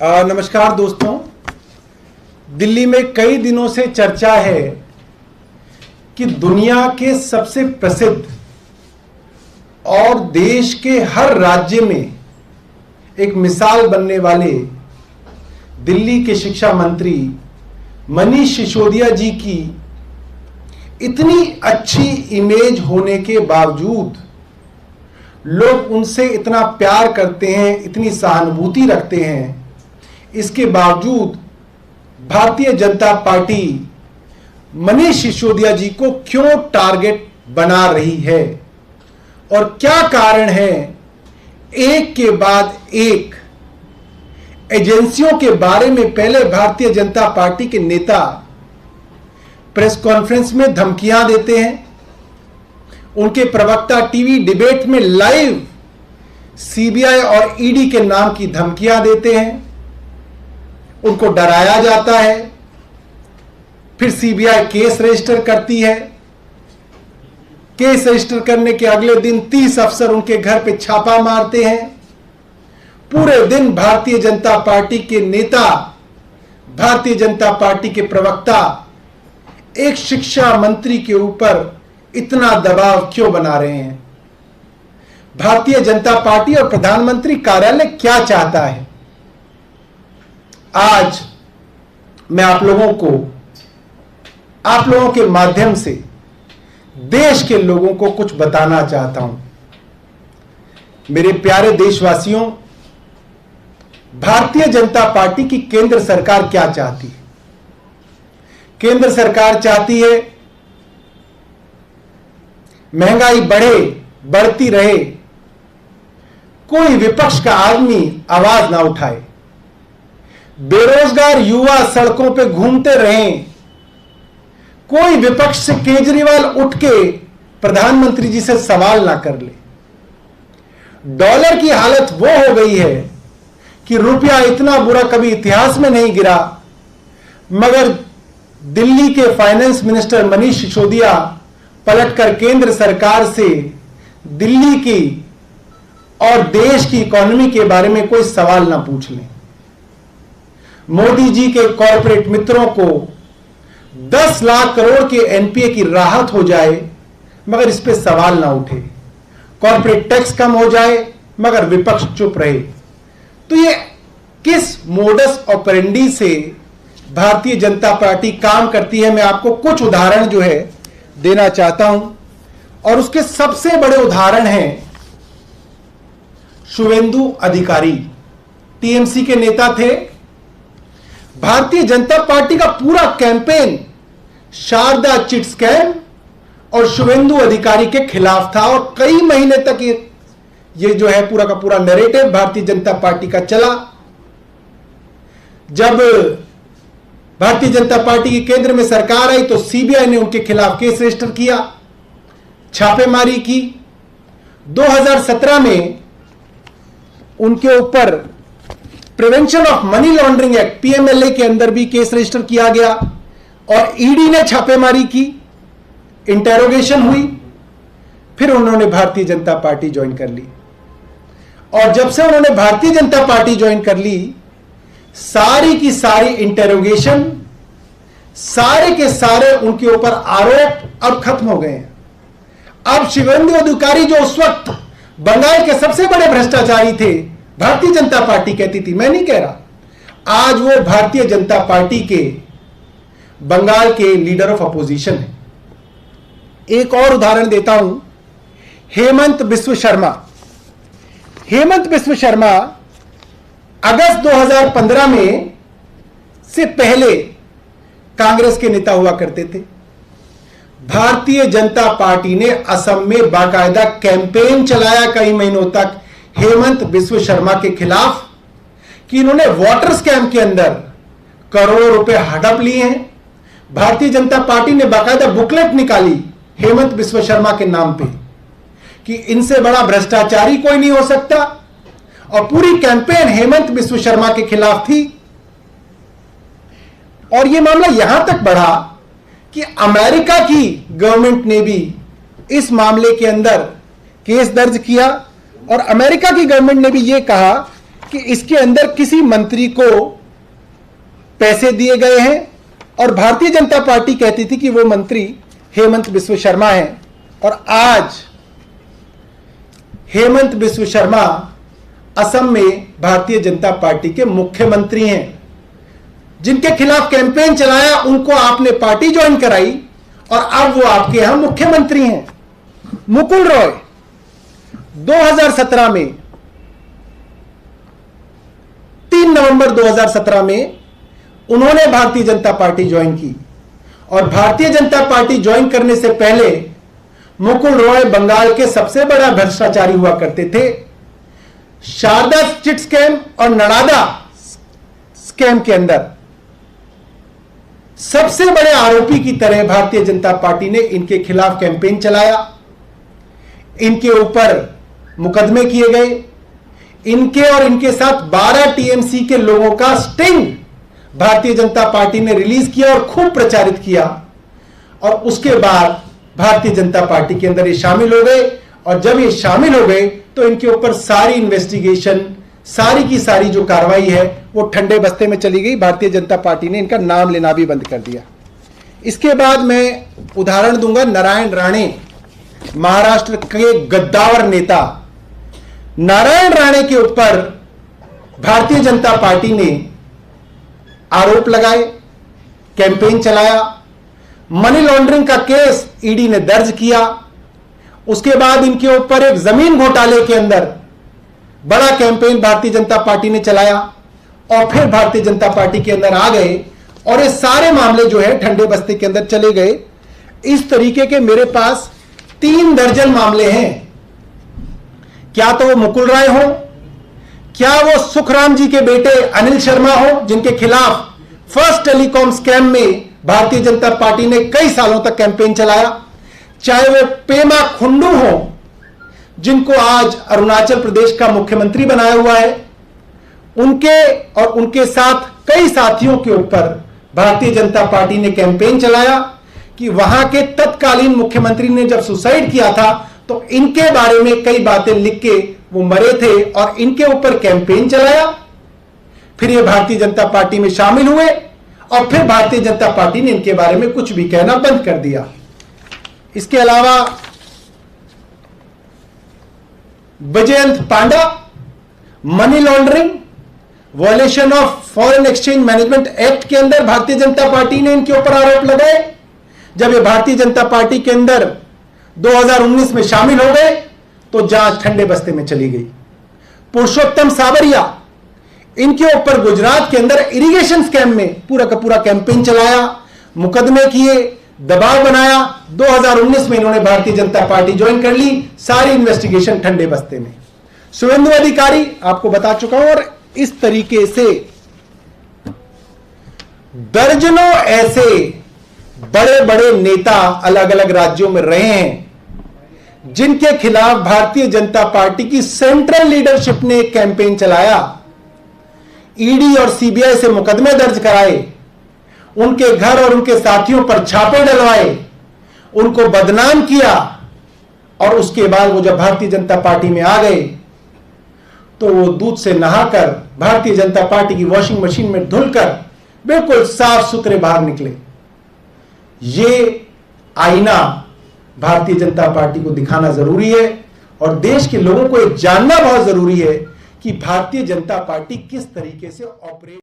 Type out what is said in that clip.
नमस्कार दोस्तों। दिल्ली में कई दिनों से चर्चा है कि दुनिया के सबसे प्रसिद्ध और देश के हर राज्य में एक मिसाल बनने वाले दिल्ली के शिक्षा मंत्री मनीष सिसोदिया जी की इतनी अच्छी इमेज होने के बावजूद लोग उनसे इतना प्यार करते हैं, इतनी सहानुभूति रखते हैं, इसके बावजूद भारतीय जनता पार्टी मनीष सिसोदिया जी को क्यों टारगेट बना रही है और क्या कारण है। एक के बाद एक एजेंसियों के बारे में पहले भारतीय जनता पार्टी के नेता प्रेस कॉन्फ्रेंस में धमकियां देते हैं, उनके प्रवक्ता टीवी डिबेट में लाइव सीबीआई और ईडी के नाम की धमकियां देते हैं, उनको डराया जाता है, फिर सीबीआई केस रजिस्टर करती है। केस रजिस्टर करने के अगले दिन 30 अफसर उनके घर पे छापा मारते हैं। पूरे दिन भारतीय जनता पार्टी के नेता, भारतीय जनता पार्टी के प्रवक्ता एक शिक्षा मंत्री के ऊपर इतना दबाव क्यों बना रहे हैं। भारतीय जनता पार्टी और प्रधानमंत्री कार्यालय क्या चाहता है। आज मैं आप लोगों के माध्यम से देश के लोगों को कुछ बताना चाहता हूं। मेरे प्यारे देशवासियों, भारतीय जनता पार्टी की केंद्र सरकार क्या चाहती है। केंद्र सरकार चाहती है महंगाई बढ़े, बढ़ती रहे, कोई विपक्ष का आदमी आवाज ना उठाए, बेरोजगार युवा सड़कों पे घूमते रहें, कोई विपक्ष से केजरीवाल उठ के प्रधानमंत्री जी से सवाल ना कर ले। डॉलर की हालत वो हो गई है कि रुपया इतना बुरा कभी इतिहास में नहीं गिरा, मगर दिल्ली के फाइनेंस मिनिस्टर मनीष सिसोदिया पलटकर केंद्र सरकार से दिल्ली की और देश की इकोनॉमी के बारे में कोई सवाल ना पूछ लें। मोदी जी के कॉर्पोरेट मित्रों को 10 लाख करोड़ के एनपीए की राहत हो जाए मगर इस पे सवाल ना उठे, कॉर्पोरेट टैक्स कम हो जाए मगर विपक्ष चुप रहे। तो ये किस मोडस ऑपरेंडी से भारतीय जनता पार्टी काम करती है, मैं आपको कुछ उदाहरण जो है देना चाहता हूं। और उसके सबसे बड़े उदाहरण हैं शुवेंदु अधिकारी, टीएमसी के नेता थे। भारतीय जनता पार्टी का पूरा कैंपेन शारदा चिट स्कैम और शुवेंदु अधिकारी के खिलाफ था और कई महीने तक ये जो है पूरा का पूरा नैरेटिव भारतीय जनता पार्टी का चला। जब भारतीय जनता पार्टी की केंद्र में सरकार आई तो सीबीआई ने उनके खिलाफ केस रजिस्टर किया, छापेमारी की। 2017 में उनके ऊपर prevention of money laundering act PMLA के अंदर भी केस रजिस्टर किया गया और ईडी ने छापेमारी की, इंटेरोगेशन हुई, फिर उन्होंने भारतीय जनता पार्टी ज्वाइन कर ली। और जब से उन्होंने भारतीय जनता पार्टी ज्वाइन कर ली, सारी की सारी इंटेरोगेशन, सारे के सारे उनके ऊपर आरोप अब खत्म हो गए हैं। अब शुवेंदु अधिकारी जो उस वक्त बंगाल के सबसे बड़े भ्रष्टाचारी थे, भारतीय जनता पार्टी कहती थी, मैं नहीं कह रहा, आज वो भारतीय जनता पार्टी के बंगाल के लीडर ऑफ अपोजिशन है। एक और उदाहरण देता हूं, हेमंत बिस्व शर्मा। हेमंत बिस्व शर्मा अगस्त 2015 में से पहले कांग्रेस के नेता हुआ करते थे। भारतीय जनता पार्टी ने असम में बाकायदा कैंपेन चलाया कई महीनों तक हेमंत बिस्व शर्मा के खिलाफ कि इन्होंने वाटर स्कैम के अंदर करोड़ों रुपए हड़प लिए हैं। भारतीय जनता पार्टी ने बाकायदा बुकलेट निकाली हेमंत बिस्व शर्मा के नाम पे कि इनसे बड़ा भ्रष्टाचारी कोई नहीं हो सकता, और पूरी कैंपेन हेमंत बिस्व शर्मा के खिलाफ थी। और यह मामला यहां तक बढ़ा कि अमेरिका की गवर्नमेंट ने भी इस मामले के अंदर केस दर्ज किया और अमेरिका की गवर्नमेंट ने भी यह कहा कि इसके अंदर किसी मंत्री को पैसे दिए गए हैं और भारतीय जनता पार्टी कहती थी कि वो मंत्री हेमंत बिस्व शर्मा हैं। और आज हेमंत बिस्व शर्मा असम में भारतीय जनता पार्टी के मुख्यमंत्री हैं। जिनके खिलाफ कैंपेन चलाया उनको आपने पार्टी ज्वाइन कराई और अब वो आपके यहां मुख्यमंत्री हैं। मुकुल रॉय 2017 में 3 नवंबर 2017 में उन्होंने भारतीय जनता पार्टी ज्वाइन की और भारतीय जनता पार्टी ज्वाइन करने से पहले मुकुल रॉय बंगाल के सबसे बड़ा भ्रष्टाचारी हुआ करते थे। शारदा चिट स्कैम और नड़ादा स्कैम के अंदर सबसे बड़े आरोपी की तरह भारतीय जनता पार्टी ने इनके खिलाफ कैंपेन चलाया। इनके ऊपर मुकदमे किए गए। इनके और इनके साथ 12 टीएमसी के लोगों का स्टिंग भारतीय जनता पार्टी ने रिलीज किया और खूब प्रचारित किया। और उसके बाद भारतीय जनता पार्टी के अंदर ये शामिल हो गए और जब ये शामिल हो गए तो इनके ऊपर सारी इन्वेस्टिगेशन, सारी की सारी जो कार्रवाई है वो ठंडे बस्ते में चली गई। भारतीय जनता पार्टी ने इनका नाम लेना भी बंद कर दिया। इसके बाद मैं उदाहरण दूंगा नारायण राणे, महाराष्ट्र के गद्दावर नेता नारायण राणे के ऊपर भारतीय जनता पार्टी ने आरोप लगाए, कैंपेन चलाया, मनी लॉन्ड्रिंग का केस ईडी ने दर्ज किया। उसके बाद इनके ऊपर एक जमीन घोटाले के अंदर बड़ा कैंपेन भारतीय जनता पार्टी ने चलाया और फिर भारतीय जनता पार्टी के अंदर आ गए और ये सारे मामले जो है ठंडे बस्ते के अंदर चले गए। इस तरीके के मेरे पास 3 दर्जन मामले हैं। क्या तो वो मुकुल राय हो, क्या वो सुखराम जी के बेटे अनिल शर्मा हो जिनके खिलाफ फर्स्ट टेलीकॉम स्कैम में भारतीय जनता पार्टी ने कई सालों तक कैंपेन चलाया, चाहे वो पेमा खुंडू हो जिनको आज अरुणाचल प्रदेश का मुख्यमंत्री बनाया हुआ है, उनके और उनके साथ कई साथियों के ऊपर भारतीय जनता पार्टी ने कैंपेन चलाया कि वहां के तत्कालीन मुख्यमंत्री ने जब सुसाइड किया था तो इनके बारे में कई बातें लिख के वो मरे थे और इनके ऊपर कैंपेन चलाया। फिर ये भारतीय जनता पार्टी में शामिल हुए और फिर भारतीय जनता पार्टी ने इनके बारे में कुछ भी कहना बंद कर दिया। इसके अलावा Baijayant Panda, money laundering, violation of foreign exchange management act के अंदर भारतीय जनता पार्टी ने इनके ऊपर आरोप लगाए। जब ये भारतीय जनता पार्टी के अंदर 2019 में शामिल हो गए तो जांच ठंडे बस्ते में चली गई। पुरुषोत्तम सावरिया, इनके ऊपर गुजरात के अंदर इरिगेशन स्कैम में पूरा का पूरा कैंपेन चलाया, मुकदमे किए, दबाव बनाया। 2019 में इन्होंने भारतीय जनता पार्टी ज्वाइन कर ली, सारी इन्वेस्टिगेशन ठंडे बस्ते में। शुभेंदु अधिकारी आपको बता चुका हूं। और इस तरीके से दर्जनों ऐसे बड़े बड़े नेता अलग अलग राज्यों में रहे हैं जिनके खिलाफ भारतीय जनता पार्टी की सेंट्रल लीडरशिप ने एक कैंपेन चलाया, ईडी और सीबीआई से मुकदमे दर्ज कराए, उनके घर और उनके साथियों पर छापे डलवाए, उनको बदनाम किया और उसके बाद वो जब भारतीय जनता पार्टी में आ गए तो वो दूध से नहाकर भारतीय जनता पार्टी की वॉशिंग मशीन में धुलकर बिल्कुल साफ सुथरे बाहर निकले। ये आईना भारतीय जनता पार्टी को दिखाना जरूरी है और देश के लोगों को ये जानना बहुत जरूरी है कि भारतीय जनता पार्टी किस तरीके से ऑपरेट